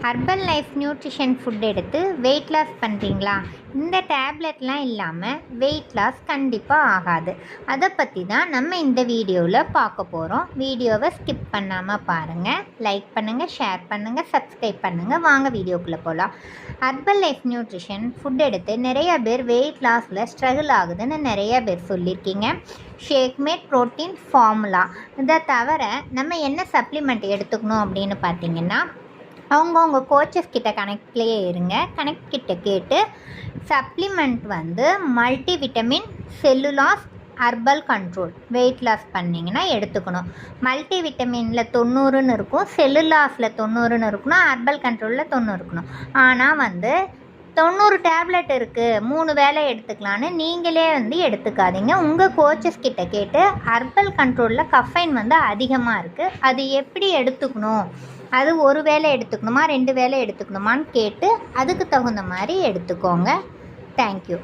Herbal life nutrition food எடுத்து weight loss பண்ணுறீங்களா? இந்த டேப்லெட்லாம் இல்லாமல் வெயிட் லாஸ் கண்டிப்பாக ஆகாது. அதை பற்றி தான் நம்ம இந்த வீடியோவில் பார்க்க போகிறோம். வீடியோவை ஸ்கிப் பண்ணாமல் பாருங்கள். லைக் பண்ணுங்கள், ஷேர் பண்ணுங்கள், சப்ஸ்கிரைப் பண்ணுங்கள். வாங்க வீடியோக்குள்ளே போகலாம். ஹர்பல் லைஃப் நியூட்ரிஷன் ஃபுட் எடுத்து நிறைய பேர் வெயிட் லாஸில் ஸ்ட்ரகிள் ஆகுதுன்னு நிறைய பேர் சொல்லியிருக்கீங்க. ஷேக்மேட் ப்ரோட்டீன் ஃபார்முலா இதை தவிர நம்ம என்ன சப்ளிமெண்ட் எடுத்துக்கணும் அப்படின்னு பார்த்தீங்கன்னா, அவங்கவுங்க கோச்சஸ் கிட்ட கனெக்ட்லேயே இருங்க. கனெக்ட் கிட்ட கேட்டு supplement multi vitamin cellulose herbal control weight loss பண்ணிங்கன்னா எடுத்துக்கணும். மல்டி விட்டமினில் 90ன்னு இருக்கும், செல்லுலாஸில் 90ன்னு இருக்கணும், ஹர்பல் கண்ட்ரோலில் 90 இருக்கணும். ஆனால் 90 டேப்லெட் இருக்குது, 3 வேளை எடுத்துக்கலான்னு நீங்களே எடுத்துக்காதீங்க. உங்கள் கோச்சஸ் கிட்ட கேட்டு ஹர்பல் கண்ட்ரோலில் கஃபைன் அதிகமாக இருக்குது, அது எப்படி எடுத்துக்கணும், அது ஒரு வேளை எடுத்துக்கணுமா 2 வேளை எடுத்துக்கணுமான்னு கேட்டு அதுக்கு தகுந்த மாதிரி எடுத்துக்கோங்க. தேங்க்யூ.